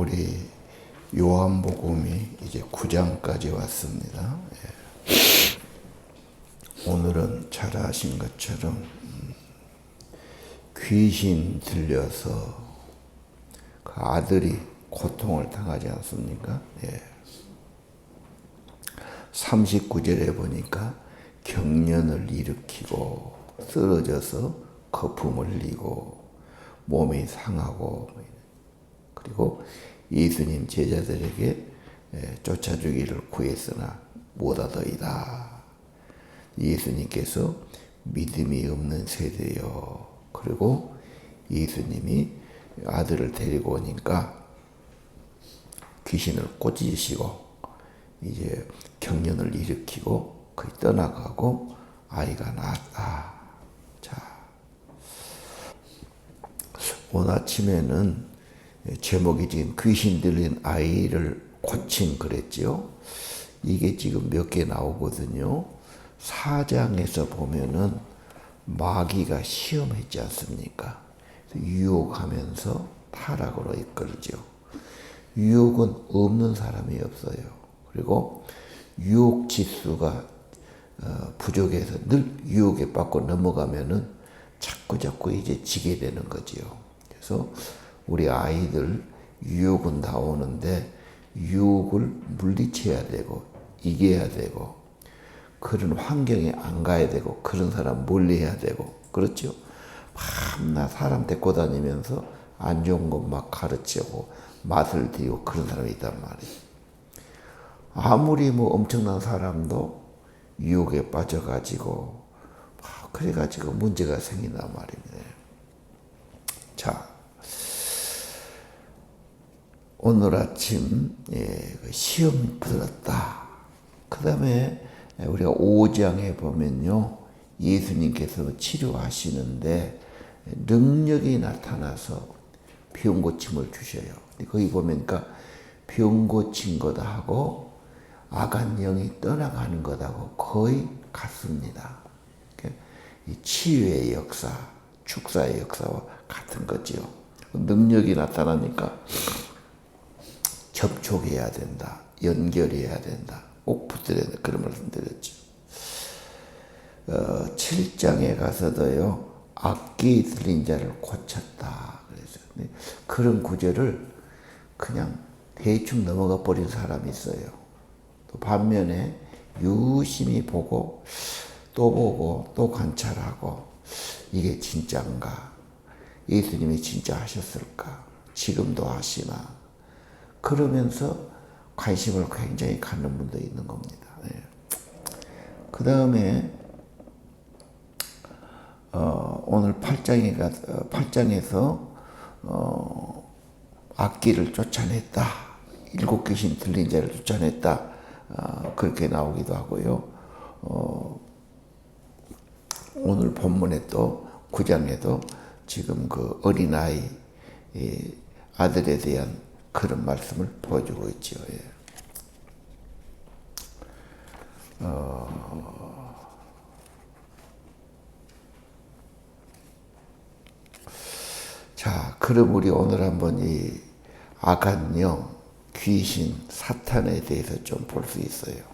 우리 요한복음이 이제 9장까지 왔습니다. 오늘은 잘 아신 것처럼 귀신 들려서 그 아들이 고통을 당하지 않습니까? 39절에 보니까 경련을 일으키고 쓰러져서 거품을 흘리고 몸이 상하고, 그리고 예수님 제자들에게 쫓아주기를 구했으나 못하더이다. 예수님께서 믿음이 없는 세대요. 그리고 예수님이 아들을 데리고 오니까 귀신을 꽂으시고 이제 경련을 일으키고 거의 떠나가고 아이가 낳았다. 자, 오늘 아침에는 제목이 지금 귀신 들린 아이를 고침 그랬지요. 이게 지금 몇 개 나오거든요. 4장에서 보면은 마귀가 시험했지 않습니까? 유혹하면서 타락으로 이끌죠. 유혹은 없는 사람이 없어요. 그리고 유혹 지수가 부족해서 늘 유혹에 빠져 넘어가면은 자꾸 이제 지게 되는 거지요. 그래서 우리 아이들 유혹은 나오는데 유혹을 물리쳐야 되고 이겨야 되고 그런 환경에 안 가야 되고 그런 사람 멀리해야 되고 그렇죠. 밤낮 사람 데리고 다니면서 안 좋은 것 막 가르치고 맛을 들이고 그런 사람이 있단 말이에요. 아무리 뭐 엄청난 사람도 유혹에 빠져가지고 그래가지고 문제가 생긴단 말입니다. 자, 오늘 아침 시험 들었다. 그 다음에 우리가 5장에 보면요, 예수님께서 치료하시는데 능력이 나타나서 병 고침을 주셔요. 거기 보니까 병 고친 거다 하고 악한 영이 떠나가는 것하고 거의 같습니다. 이 치유의 역사, 축사의 역사와 같은 거지요. 능력이 나타나니까 접촉해야 된다, 연결해야 된다, 꼭 붙어야 된다, 그런 말씀 드렸죠. 7장에 가서도요, 악기 들린 자를 고쳤다 그랬어요. 그런 구절을 그냥 대충 넘어가 버린 사람이 있어요. 또 반면에 유심히 보고 또 관찰하고 이게 진짜인가? 예수님이 진짜 하셨을까? 지금도 하시나? 그러면서 관심을 굉장히 갖는 분도 있는 겁니다. 그 다음에 오늘 8장에서 악기를 쫓아냈다. 7 귀신 들린 자를 쫓아냈다. 그렇게 나오기도 하고요. 오늘 본문에 또 9장에도 지금 그 어린아이 아들에 대한 그런 말씀을 보여주고 있죠. 자, 그럼 우리 오늘 한번 이 악한 영, 귀신, 사탄에 대해서 좀 볼 수 있어요.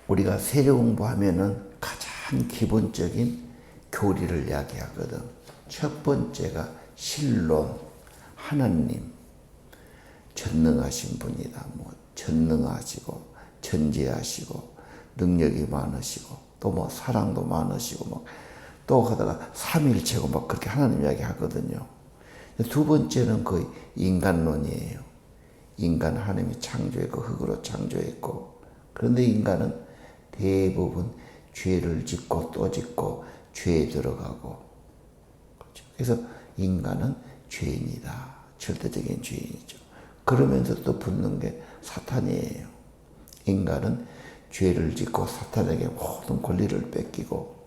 우리가 세례 공부하면은 가장 기본적인 교리를 이야기하거든. 첫 번째가 신론, 하나님, 전능하신 분이다. 뭐 전능하시고 전지하시고 능력이 많으시고 또 뭐 사랑도 많으시고 뭐 또 하다가 삼위일체고 막 그렇게 하나님 이야기 하거든요. 두 번째는 거의 인간론이에요. 인간 하나님이 창조했고 흙으로 창조했고, 그런데 인간은 대부분 죄를 짓고 또 짓고 죄에 들어가고, 그렇죠. 그래서 인간은 죄인이다. 절대적인 죄인이죠. 그러면서 또 붙는 게 사탄이에요. 인간은 죄를 짓고 사탄에게 모든 권리를 뺏기고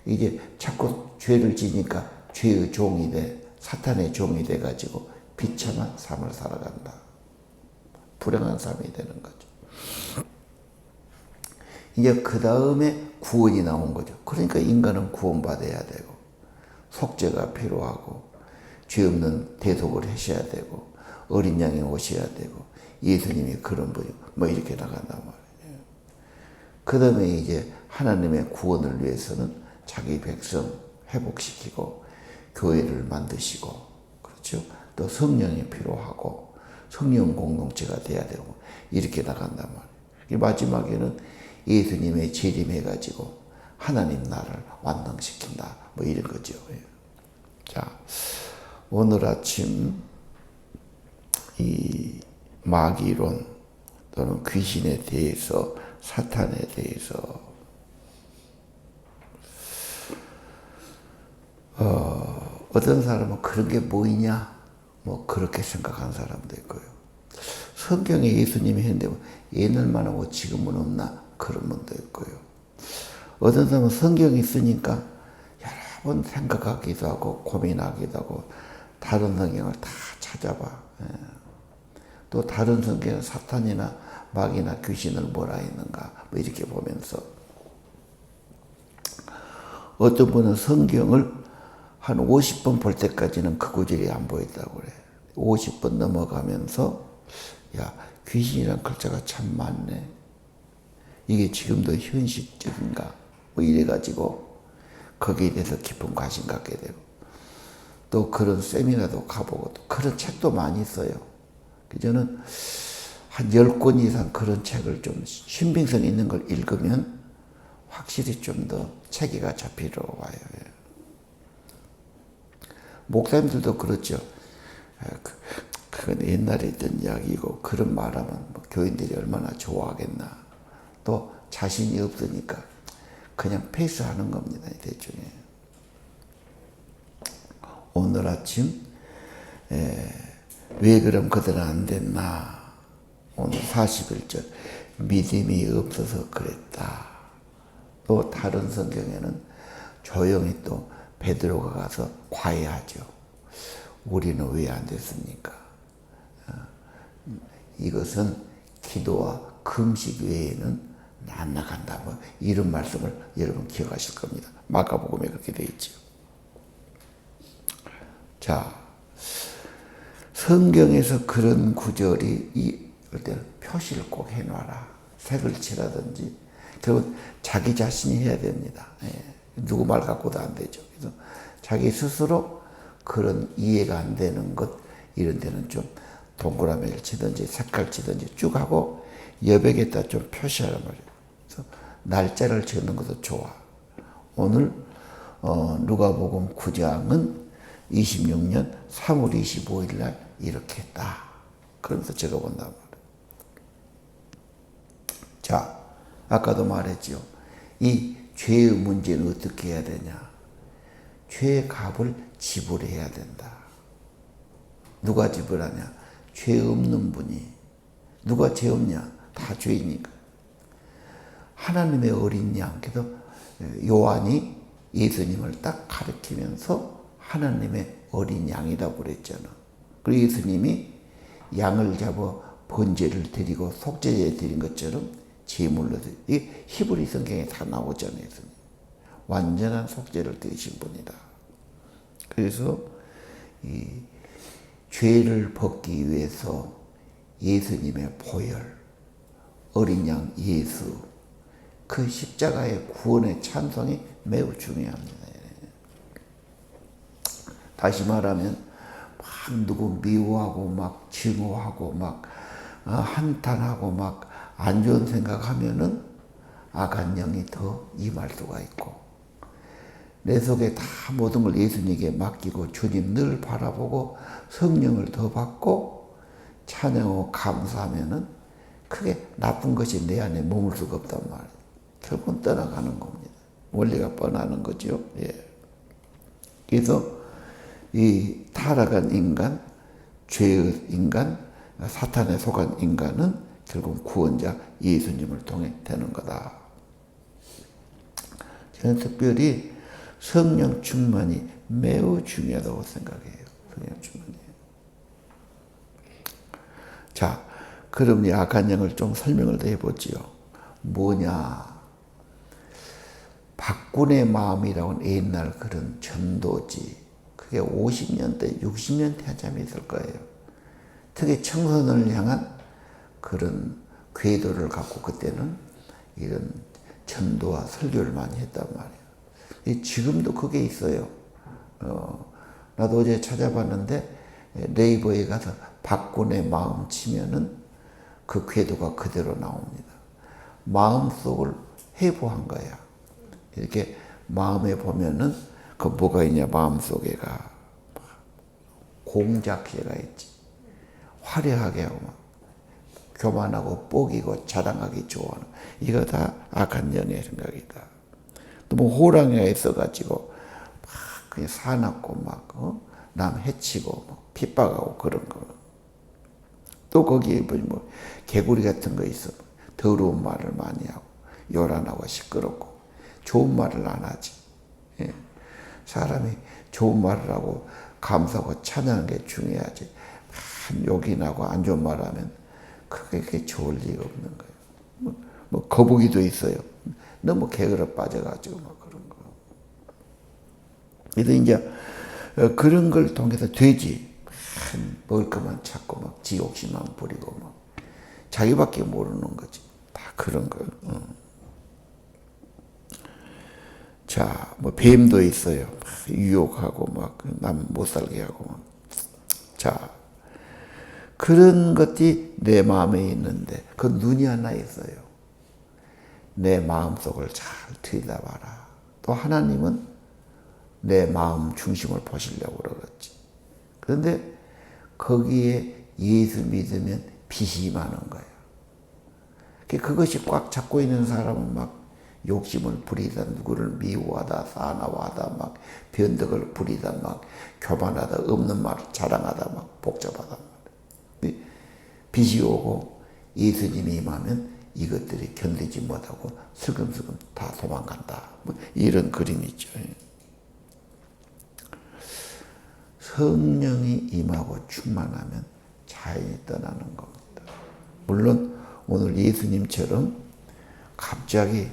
이제 자꾸 죄를 지니까 죄의 종이 돼, 사탄의 종이 돼가지고 비참한 삶을 살아간다. 불행한 삶이 되는 거죠. 이제 그 다음에 구원이 나온 거죠. 그러니까 인간은 구원받아야 되고 속죄가 필요하고 죄 없는 대속을 하셔야 되고 어린 양이 오셔야 되고 예수님이 그런 분이고 뭐 이렇게 나간단 말이에요. 그 다음에 이제 하나님의 구원을 위해서는 자기 백성 회복시키고 교회를 만드시고 그렇죠. 또 성령이 필요하고 성령 공동체가 돼야 되고 이렇게 나간단 말이에요. 마지막에는 예수님의 재림해가지고 하나님 나라를 완성시킨다 뭐 이런 거죠. 자, 오늘 아침 이 마귀론 또는 귀신에 대해서 사탄에 대해서 어떤 사람은 그런 게 뭐이냐 뭐 그렇게 생각하는 사람도 있고요. 성경에 예수님이 했는데 옛날만 하고 지금은 없나 그런 분도 있고요. 어떤 사람은 성경이 있으니까 여러 번 생각하기도 하고 고민하기도 하고 다른 성경을 다 찾아봐. 또 다른 성경은 사탄이나 마귀나 귀신을 뭐라 했는가 뭐 이렇게 보면서 어떤 분은 성경을 한 50번 볼 때까지는 그 구절이 안 보였다고 그래. 50번 넘어가면서 야 귀신이란 글자가 참 많네. 이게 지금도 현실적인가 뭐 이래가지고 거기에 대해서 깊은 관심 갖게 되고 또 그런 세미나도 가보고 또 그런 책도 많이 써요. 저는 한 10권 이상 그런 책을 좀 신빙성 있는 걸 읽으면 확실히 좀 더 체계가 잡히러 와요. 목사님들도 그렇죠. 그건 옛날에 있던 이야기고 그런 말하면 뭐 교인들이 얼마나 좋아하겠나. 또 자신이 없으니까 그냥 패스하는 겁니다. 대충. 오늘 아침 왜 그럼 그들은 안 됐나. 오늘 41절 믿음이 없어서 그랬다. 또 다른 성경에는 조용히 또 베드로가 가서 과외하죠. 우리는 왜 안 됐습니까? 이것은 기도와 금식 외에는 안 나간다. 뭐 이런 말씀을 여러분 기억하실 겁니다. 마가복음에 그렇게 되어 있죠. 자, 성경에서 그런 구절이 이럴 때는 표시를 꼭 해놔라. 색을 칠하든지 결국 자기 자신이 해야 됩니다. 누구 말 갖고도 안 되죠. 그래서 자기 스스로 그런 이해가 안 되는 것 이런 데는 좀 동그라미를 치든지 색깔 치든지 쭉 하고 여백에다 좀 표시하란 말이에요. 그래서 날짜를 적는 것도 좋아. 오늘 누가복음 9장은 26년 3월 25일 날 이렇게 했다. 그러면서 적어본단 말이에요. 자, 아까도 말했죠. 이 죄의 문제는 어떻게 해야 되냐. 죄의 값을 지불해야 된다. 누가 지불하냐. 죄 없는 분이. 누가 죄 없냐. 다 죄이니까. 하나님의 어린 양. 그래서 요한이 예수님을 딱 가리키면서 하나님의 어린 양이라고 그랬잖아. 그리고 예수님이 양을 잡아 번제를 드리고 속죄제 드린 것처럼 제물로 드리고 이게 히브리 성경에 다 나오잖아요. 예수님. 완전한 속죄를 드리신 분이다. 그래서 이 죄를 벗기 위해서 예수님의 보혈, 어린 양 예수, 그 십자가의 구원의 찬송이 매우 중요합니다. 다시 말하면 막 누구 미워하고 막 증오하고 막 한탄하고 막 안 좋은 생각하면은 악한 영이 더 임할 수가 있고 내 속에 다 모든 걸 예수님에게 맡기고 주님 늘 바라보고 성령을 더 받고 찬양하고 감사하면은 크게 나쁜 것이 내 안에 머물 수가 없단 말이에요. 결국은 떠나가는 겁니다. 원리가 뻔하는 거죠. 예. 그래서 이 타락한 인간, 죄의 인간, 사탄에 속한 인간은 결국 구원자 예수님을 통해 되는 거다. 저는 특별히 성령 충만이 매우 중요하다고 생각해요. 성령 충만이. 자, 그럼 이 악한 영을 좀 설명을 더 해보지요. 뭐냐? 박군의 마음이라고는 옛날 그런 전도지, 그 그게 50년대, 60년대 한참 있을 거예요. 특히 청소년을 향한 그런 궤도를 갖고 그때는 이런 전도와 설교를 많이 했단 말이에요. 지금도 그게 있어요. 나도 어제 찾아봤는데 네이버에 가서 박군의 마음 치면은 그 궤도가 그대로 나옵니다. 마음속을 해부한 거야. 이렇게 마음에 보면은 그 뭐가 있냐, 마음속에가 공작회가 있지. 화려하게 하고 막 교만하고 뽀기고 자랑하기 좋아하는, 이거 다 악한 영의 생각이다. 또 뭐 호랑이가 있어가지고 막 그냥 사납고 막 남 해치고 막 핍박하고 그런 거. 또 거기에 뭐 개구리 같은 거 있어. 더러운 말을 많이 하고 요란하고 시끄럽고 좋은 말을 안 하지. 예. 사람이 좋은 말을 하고 감사하고 찬양하는 게 중요하지. 욕이나고 안 좋은 말 하면 그게 좋을 리가 없는 거예요. 뭐 거북이도 있어요. 너무 개그로 빠져가지고 막 그런 거. 그래서 이제 그런 걸 통해서 돼지 먹을 것만 찾고 막 지 욕심만 부리고 막 자기밖에 모르는 거지. 다 그런 거. 자, 뭐 뱀도 있어요. 막 유혹하고 막 남 못 살게 하고 막. 자, 그런 것이 내 마음에 있는데 그 눈이 하나 있어요. 내 마음속을 잘 들여다봐라. 또 하나님은 내 마음 중심을 보시려고 그러겠지. 그런데 거기에 예수 믿으면 빛이 많은 거예요. 그것이 꽉 잡고 있는 사람은 막 욕심을 부리다, 누구를 미워하다, 사나워하다, 막 변덕을 부리다, 막 교만하다, 없는 말을 자랑하다, 막 복잡하단 말이에요. 빛이 오고 예수님이 임하면 이것들이 견디지 못하고 슬금슬금 다 도망간다. 뭐 이런 그림이죠. 성령이 임하고 충만하면 자연히 떠나는 겁니다. 물론 오늘 예수님처럼 갑자기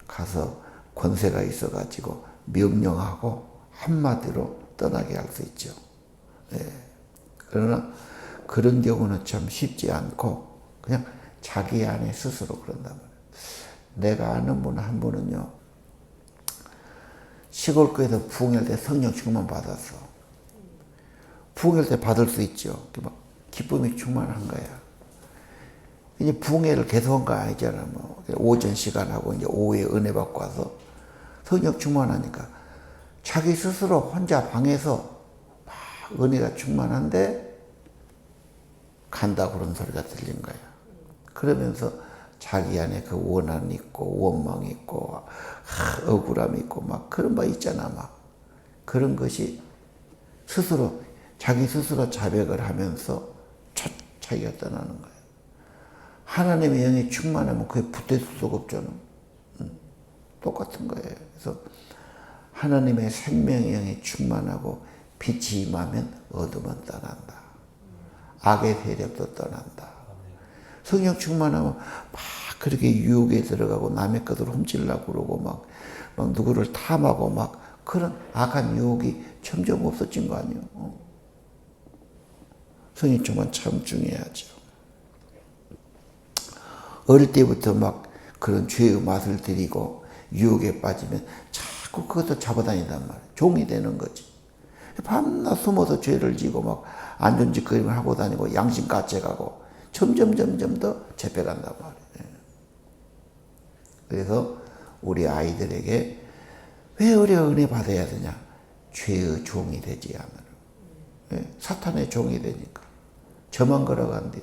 가서 권세가 있어가지고 명령하고 한마디로 떠나게 할 수 있죠. 예. 그러나 그런 경우는 참 쉽지 않고 그냥 자기 안에 스스로 그런단 말이에요. 내가 아는 분 한 분은요, 시골교회에서 부흥할 때 성령 충만 받았어. 부흥할 때 받을 수 있죠. 막 기쁨이 충만한 거야. 이제 부흥회를 계속한 거 아니잖아. 뭐 오전 시간하고 이제 오후에 은혜 받고 와서 성령 충만하니까 자기 스스로 혼자 방에서 막 은혜가 충만한데 간다 그런 소리가 들린 거야. 그러면서 자기 안에 그 원한이 있고 원망이 있고 억울함이 있고 막 그런 바 있잖아. 막 그런 것이 스스로 자기 스스로 자백을 하면서 자기가 떠나는 거예요. 하나님의 영이 충만하면 그게 붙어있을 수가 없잖아. 똑같은 거예요. 그래서 하나님의 생명의 영이 충만하고 빛이 임하면 어둠은 떠난다. 악의 세력도 떠난다. 성령 충만하면 막 그렇게 유혹에 들어가고 남의 것을 훔치려고 그러고 막 누구를 탐하고 막 그런 악한 유혹이 점점 없어진 거 아니에요. 성령 충만 참 중요하죠. 어릴 때부터 막 그런 죄의 맛을 들이고 유혹에 빠지면 자꾸 그것도 잡아다니단 말이에요. 종이 되는 거지. 밤낮 숨어서 죄를 지고 막 안전짓거림을 하고 다니고 양심 가책하고 점점 더 잡혀간단 말이에요. 그래서 우리 아이들에게 왜 우리가 은혜 받아야 되냐? 죄의 종이 되지 않으려. 사탄의 종이 되니까. 저만 걸어간대.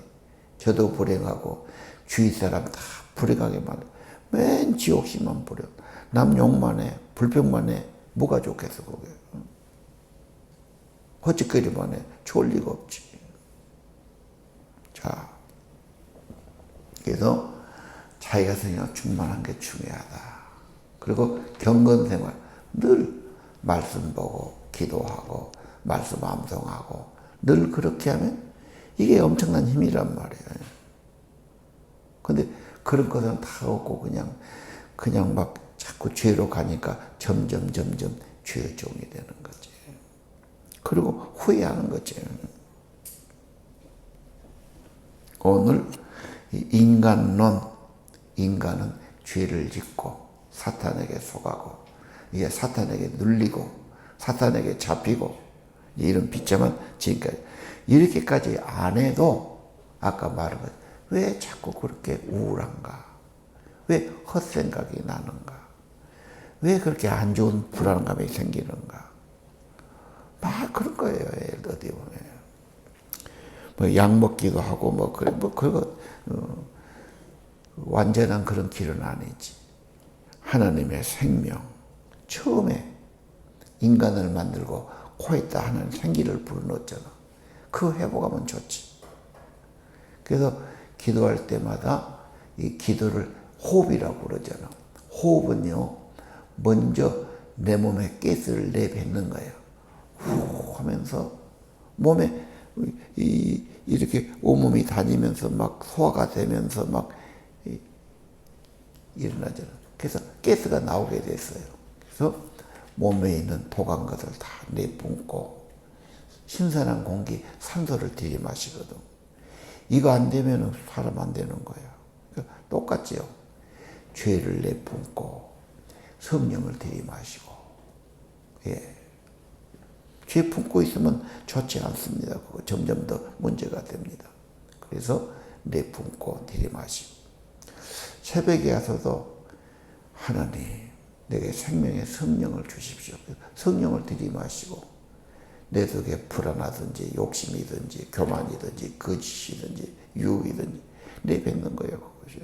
저도 불행하고 주위 사람 다 불행하게 만들어. 맨 지옥심만 부려. 남 욕만 해. 불평만 해. 뭐가 좋겠어 그게. 헛짓거리만 해. 좋을 리가 없지. 자, 그래서 자기가 성령 충만한 게 중요하다. 그리고 경건생활 늘 말씀 보고 기도하고 말씀 암송하고 늘 그렇게 하면 이게 엄청난 힘이란 말이에요. 근데 그런 것은 다 없고 그냥 막 자꾸 죄로 가니까 점점 죄의 종이 되는 거지. 그리고 후회하는 거죠. 오늘 인간론, 인간은 죄를 짓고 사탄에게 속하고 이게 사탄에게 눌리고 사탄에게 잡히고 이런 비참한 지금까지 이렇게까지 안 해도 아까 말한 것 왜 자꾸 그렇게 우울한가? 왜 헛생각이 나는가? 왜 그렇게 안 좋은 불안감이 생기는가? 막 그런 거예요. 어디 보면 뭐 약 먹기도 하고 뭐 그래 뭐 그거 완전한 그런 길은 아니지. 하나님의 생명 처음에 인간을 만들고 코에다 하나님 생기를 불어넣었잖아. 그 회복하면 좋지. 그래서 기도할 때마다 이 기도를 호흡이라고 그러잖아. 호흡은요, 먼저 내 몸에 가스를 내뱉는 거예요. 후 하면서 몸에 이렇게 온몸이 다니면서 막 소화가 되면서 막 일어나잖아. 그래서 가스가 나오게 됐어요. 그래서 몸에 있는 독한 것을 다 내뿜고 신선한 공기, 산소를 들이마시거든. 이거 안 되면 사람 안 되는 거야. 그러니까 똑같지요. 죄를 내뿜고 성령을 들이마시고, 예. 죄 품고 있으면 좋지 않습니다. 그거 점점 더 문제가 됩니다. 그래서 내뿜고 들이마시고. 새벽에 와서도 하나님, 내게 생명의 성령을 주십시오. 성령을 들이마시고, 내 속에 불안하든지 욕심이든지 교만이든지 거짓이든지 유혹이든지 내뱉는 거예요. 그것이.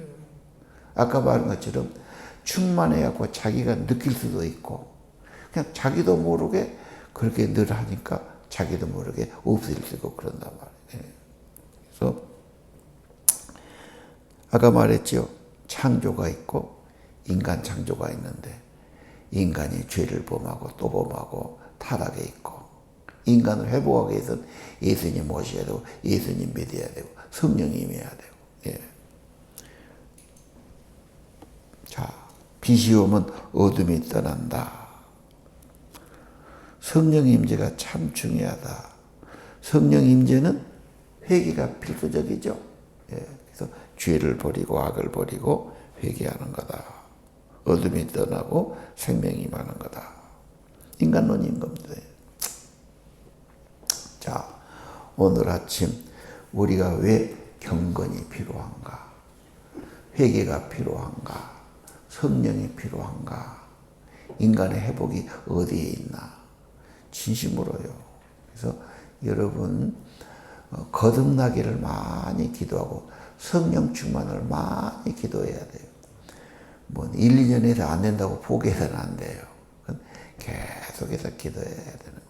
아까 말한 것처럼 충만해갖고 자기가 느낄 수도 있고 그냥 자기도 모르게 그렇게 늘 하니까 자기도 모르게 없어질 수 있고 그런단 말이에요. 그래서 아까 말했죠. 창조가 있고 인간 창조가 있는데 인간이 죄를 범하고 또 범하고 타락에 있고 인간을 회복하기 위해서는 예수님 모셔야 되고 예수님 믿어야 되고 성령이 임해야 되고. 예. 자, 빛이 오면 어둠이 떠난다. 성령 임재가 참 중요하다. 성령 임재는 회개가 필수적이죠. 예. 그래서 죄를 버리고 악을 버리고 회개하는 거다. 어둠이 떠나고 생명이 임하는 거다. 인간론인 겁니다. 자, 오늘 아침 우리가 왜 경건이 필요한가? 회개가 필요한가? 성령이 필요한가? 인간의 회복이 어디에 있나? 진심으로요. 그래서 여러분 거듭나기를 많이 기도하고 성령 충만을 많이 기도해야 돼요. 뭐 1, 2년에서 안 된다고 포기해서는 안 돼요. 계속해서 기도해야 되는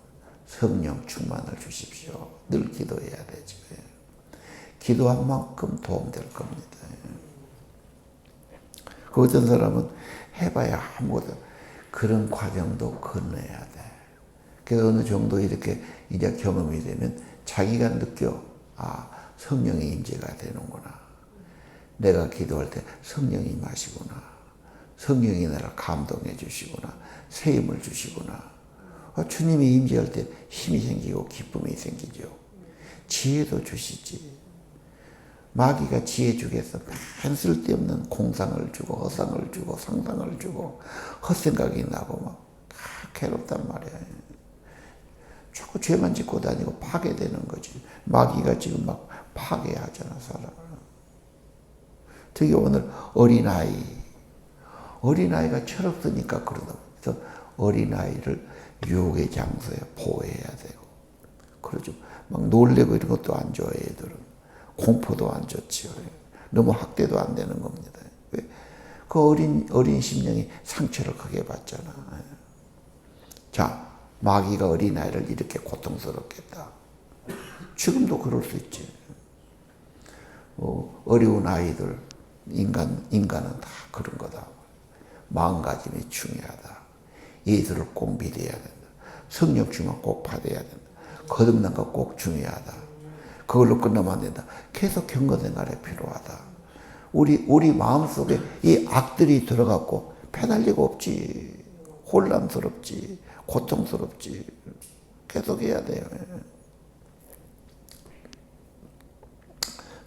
성령 충만을 주십시오. 늘 기도해야 되죠. 기도한 만큼 도움될 겁니다. 그 어떤 사람은 해봐야 아무것도 그런 과정도 건너야 돼. 그래서 어느 정도 이렇게 이제 경험이 되면 자기가 느껴 성령의 임재가 되는구나. 내가 기도할 때 성령이 임하시구나. 성령이 나를 감동해 주시구나. 새 힘을 주시구나. 주님이 임재할 때 힘이 생기고 기쁨이 생기죠. 지혜도 주시지. 마귀가 지혜 주겠어. 맨 쓸데없는 공상을 주고 허상을 주고 상상을 주고 헛생각이 나고 막 괴롭단 말이야. 자꾸 죄만 짓고 다니고 파괴되는 거지. 마귀가 지금 막 파괴하잖아, 사람을. 특히 오늘 어린아이가 철없으니까 그러다. 그래서 어린아이를 유혹의 장소에 보호해야 되고. 그러죠. 막 놀래고 이런 것도 안 좋아해, 애들은. 공포도 안 좋지요. 너무 학대도 안 되는 겁니다. 왜? 그 어린 심령이 상처를 크게 받잖아. 자, 마귀가 어린아이를 이렇게 고통스럽게 했다. 지금도 그럴 수 있지. 어려운 아이들, 인간은 다 그런 거다. 마음가짐이 중요하다. 예수를 꼭 믿어야 된다. 성령 충만 꼭 받아야 된다. 거듭난 거 꼭 중요하다. 그걸로 끝나면 안 된다. 계속 경건생활이 필요하다. 우리 마음속에 이 악들이 들어갔고 편할 리가 없지. 혼란스럽지. 고통스럽지. 계속 해야 돼요.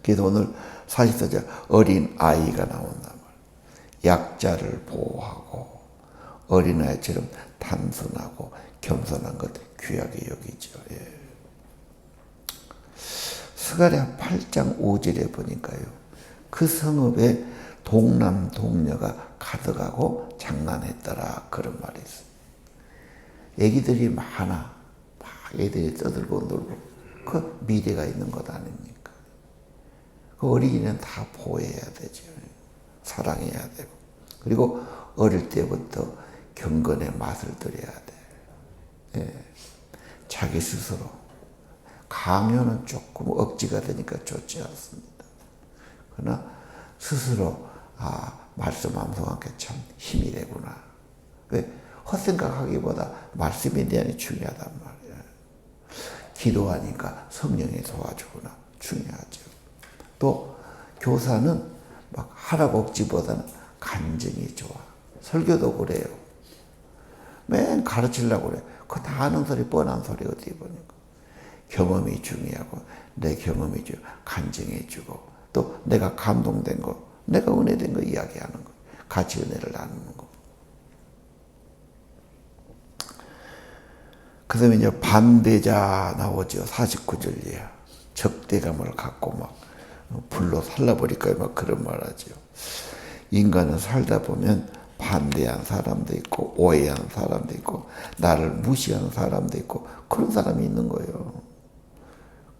그래서 오늘 44절 어린 아이가 나온단 말이에요. 약자를 보호하고 어린아이처럼 단순하고 겸손한 것 귀하게 여기죠. 예. 스가랴 8장 5절에 보니까요. 그 성읍에 동남 동녀가 가득하고 장난했더라 그런 말이 있어요. 애기들이 많아. 막 애들이 떠들고 놀고 그 미래가 있는 것 아닙니까? 그 어린이는 다 보호해야 되죠. 사랑해야 되고 그리고 어릴 때부터 경건의 맛을 들여야 돼. 예. 자기 스스로 강요는 조금 억지가 되니까 좋지 않습니다. 그러나 스스로 말씀 암송한 게 참 힘이 되구나. 왜? 헛생각하기보다 말씀에 대한 게 중요하단 말이야. 기도하니까 성령이 도와주구나. 중요하죠. 또 교사는 막 하라고 억지보다는 간증이 좋아. 설교도 그래요. 맨 가르치려고 그래. 그거 다 아는 소리, 뻔한 소리 어디 보니까. 경험이 중요하고 내 경험이 중요하고 간증해주고 또 내가 감동된 거, 내가 은혜된 거 이야기하는 거. 같이 은혜를 나누는 거. 그 다음에 이제 반대자 나오죠. 49절이야. 적대감을 갖고 막 불로 살라버릴까요? 막 그런 말 하죠. 인간은 살다 보면 반대한 사람도 있고 오해한 사람도 있고 나를 무시하는 사람도 있고 그런 사람이 있는 거예요.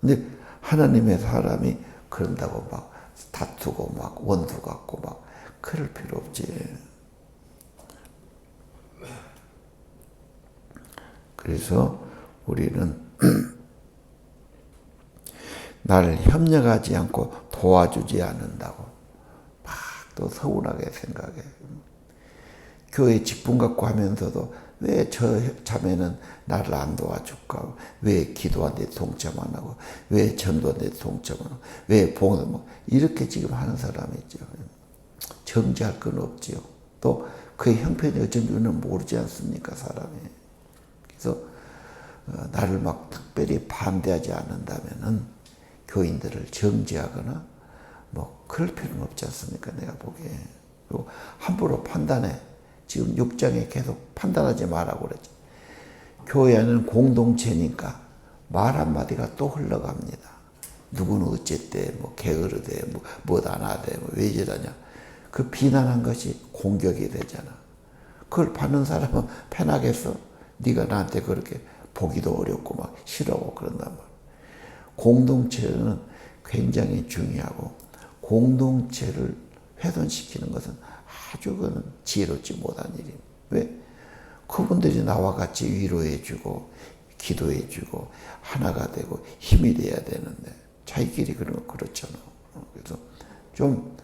근데 하나님의 사람이 그런다고 막 다투고 막 원수 같고 막 그럴 필요 없지. 그래서 우리는 나를 협력하지 않고 도와주지 않는다고 막 또 서운하게 생각해. 교회 직분 갖고 하면서도 왜 저 자매는 나를 안 도와줄까? 왜 기도하는데 동참 안 하고? 왜 전도하는데 동참 안 하고? 왜 봉사 뭐 이렇게 지금 하는 사람이 있죠. 정지할 건 없지요. 또 그의 형편이 어쩐지 우리는 모르지 않습니까, 사람이. 그래서 나를 막 특별히 반대하지 않는다면은 교인들을 정지하거나 뭐 그럴 필요는 없지 않습니까, 내가 보기에. 그리고 함부로 판단해. 지금 6장에 계속 판단하지 말라고 그랬지. 교회 안은 공동체니까 말 한마디가 또 흘러갑니다. 누구는 어쨌대, 뭐 게으르대, 뭐 안 하대, 뭐 왜 저러냐. 그 비난한 것이 공격이 되잖아. 그걸 받는 사람은 편하겠어? 네가 나한테 그렇게 보기도 어렵고 막 싫어하고 그런단 말이야. 공동체는 굉장히 중요하고 공동체를 훼손시키는 것은 아주 그는 지혜롭지 못한 일입니다. 왜? 그분들이 나와 같이 위로해주고 기도해주고 하나가 되고 힘이 돼야 되는데 자기끼리 그런 거 그렇잖아. 그래서 좀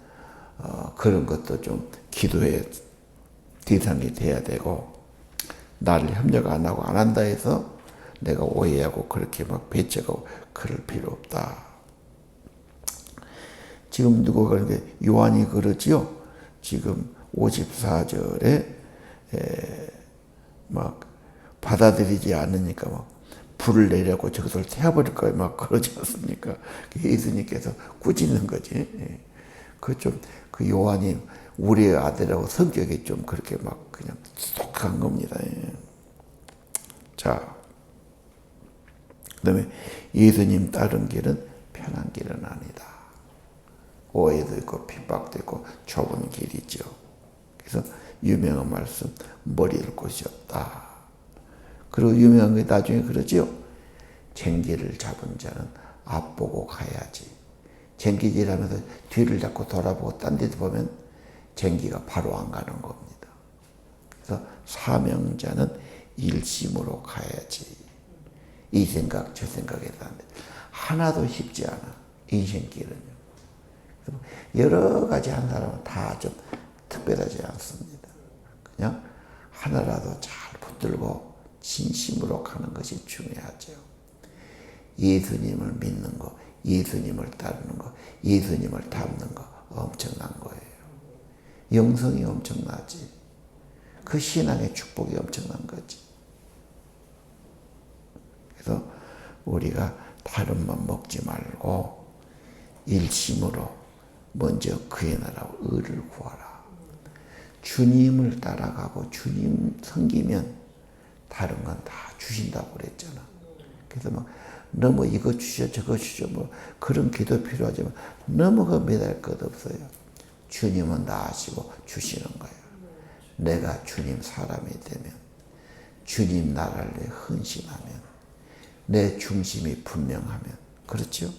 그런 것도 좀 기도의 대상이 돼야 되고 나를 협력 안 하고 안 한다 해서 내가 오해하고 그렇게 막 배척하고 그럴 필요 없다. 지금 누구가 요한이 그러지요. 지금 54절에 막 받아들이지 않으니까 막 불을 내려고 저것을 태워버릴 거야 막 그러지 않습니까? 예수님께서 꾸짖는 거지. 그 요한이 우리의 아들하고 성격이 좀 그렇게 막 그냥 독한 겁니다. 자, 그다음에 예수님 따른 길은 편한 길은 아니다. 오해도 있고 핍박도 있고 좁은 길이죠. 그래서 유명한 말씀 머리 잃을 곳이 없다. 그리고 유명한 게 나중에 그러지요. 쟁기를 잡은 자는 앞보고 가야지. 쟁기질하면서 뒤를 잡고 돌아보고 딴 데 보면 쟁기가 바로 안 가는 겁니다. 그래서 사명자는 일심으로 가야지. 이 생각 저 생각에 대한데 하나도 쉽지 않아. 인생길은요. 여러 가지 한 사람은 다 좀 특별하지 않습니다. 그냥 하나라도 잘 붙들고 진심으로 가는 것이 중요하죠. 예수님을 믿는 거, 예수님을 따르는 거, 예수님을 닮는 거 엄청난 거예요. 영성이 엄청나지. 그 신앙의 축복이 엄청난 거지. 그래서 우리가 다른 것 먹지 말고 일심으로 먼저 그의 나라와 의를 구하라. 주님을 따라가고 주님 섬기면 다른 건 다 주신다고 그랬잖아. 그래서 막 너무 이거 주셔 저거 주셔 뭐 그런 기도 필요하지만 너무 그 매달 것 없어요. 주님은 다 아시고 주시는 거예요. 내가 주님 사람이 되면 주님 나라를 위해 헌신하면 내 중심이 분명하면 그렇죠?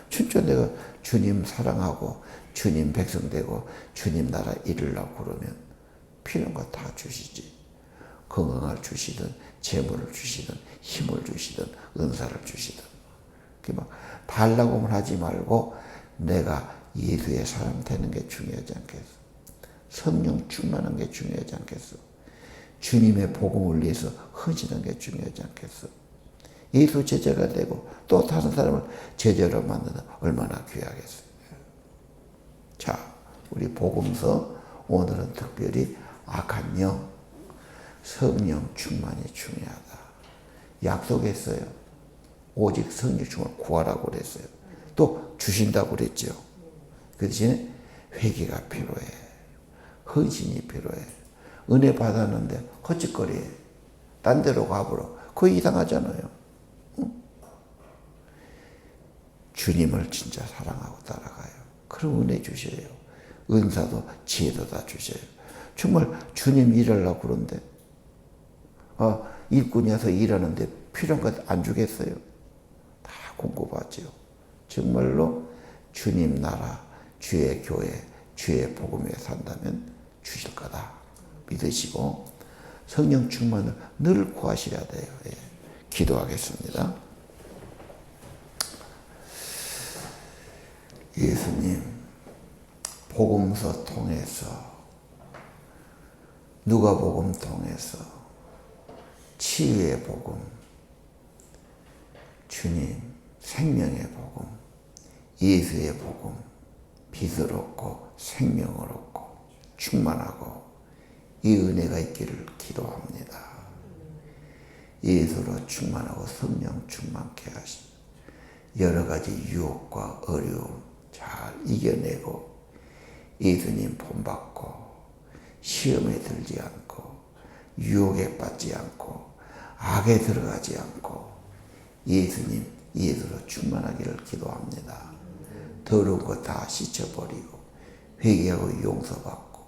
진짜 내가 주님 사랑하고 주님 백성 되고 주님 나라 이루려고 그러면 필요한 거 다 주시지. 건강을 주시든 재물을 주시든 힘을 주시든 은사를 주시든 막 달라고만 하지 말고 내가 예수의 사람 되는 게 중요하지 않겠어? 성령 충만한 게 중요하지 않겠어? 주님의 복음을 위해서 헌신하는 게 중요하지 않겠어? 예수 제자가 되고 또 다른 사람을 제자로 만드는 얼마나 귀하겠어요. 자, 우리 복음서 오늘은 특별히 악한 영, 성령 충만이 중요하다. 약속했어요. 오직 성령 충만을 구하라고 그랬어요. 또 주신다고 그랬죠. 그 대신에 회개가 필요해. 헌신이 필요해. 은혜 받았는데 헛짓거리해. 딴 데로 가버려. 그거 이상하잖아요. 응? 주님을 진짜 사랑하고 따라가요. 그럼 은혜 주셔요. 은사도 지혜도 다 주셔요. 정말 주님 일하려고 그러는데 일꾼이어서 일하는데 필요한 것 안 주겠어요? 다 공급하죠. 정말로 주님 나라, 주의 교회, 주의 복음에 산다면 주실 거다. 믿으시고 성령 충만을 늘 구하셔야 돼요. 예. 기도하겠습니다. 예수님, 복음서 통해서 누가복음 통해서 치유의 복음, 주님 생명의 복음, 예수의 복음, 빛을 얻고 생명을 얻고 충만하고 이 은혜가 있기를 기도합니다. 예수로 충만하고 성령 충만케 하시고 여러 가지 유혹과 어려움 잘 이겨내고 예수님 본받고 시험에 들지 않고 유혹에 빠지지 않고 악에 들어가지 않고 예수님 예수로 충만하기를 기도합니다. 더러운 거 다 씻어버리고 회개하고 용서받고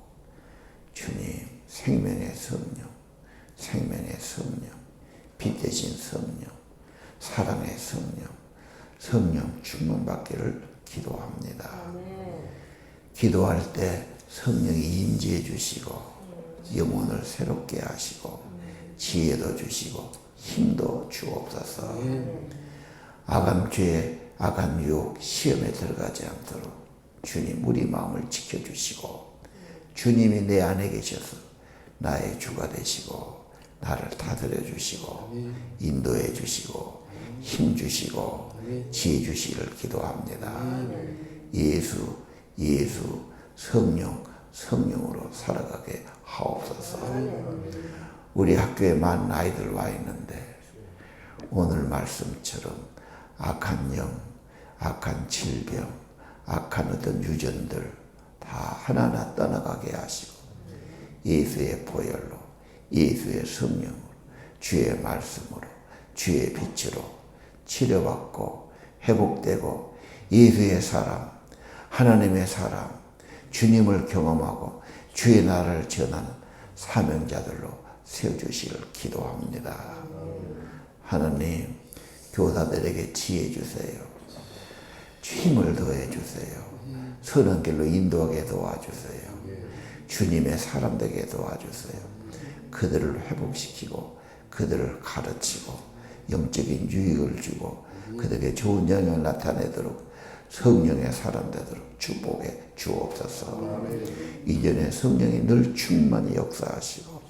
주님 생명의 성령, 생명의 성령, 빛 대신 성령, 사랑의 성령, 성령 충만받기를 기도합니다. 기도할 때 성령이 임재해 주시고 영혼을 새롭게 하시고 지혜도 주시고 힘도 주옵소서. 악한 죄, 악한 유혹, 시험에 들어가지 않도록 주님 우리 마음을 지켜주시고 주님이 내 안에 계셔서 나의 주가 되시고 나를 다스려 주시고 인도해 주시고 힘 주시고 지혜 주시기를 기도합니다. 예수, 예수, 성령, 성령으로 살아가게 하옵소서. 우리 학교에 많은 아이들 와 있는데 오늘 말씀처럼 악한 영, 악한 질병, 악한 어떤 유전들 다 하나하나 떠나가게 하시고 예수의 보혈로, 예수의 성령으로, 주의 말씀으로, 주의 빛으로 치료받고 회복되고 예수의 사람, 하나님의 사람, 주님을 경험하고 주의 나라를 전하는 사명자들로 세워주시기를 기도합니다. 하나님, 교사들에게 지혜 주세요. 힘을 더해 주세요. 선한 길로 인도하게 도와주세요. 주님의 사람 되게 도와주세요. 그들을 회복시키고 그들을 가르치고 영적인 유익을 주고 그들에게 좋은 영향을 나타내도록 성령의 사람 되도록 축복해 주옵소서. 이전에 성령이 늘 충만히 역사하시고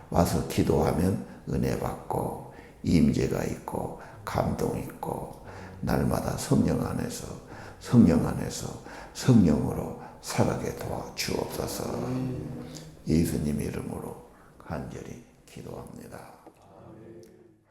와서 기도하면 은혜 받고 임재가 있고 감동 있고 날마다 성령 안에서 성령으로 살아게 도와 주옵소서. 예수님 이름으로 간절히 기도합니다.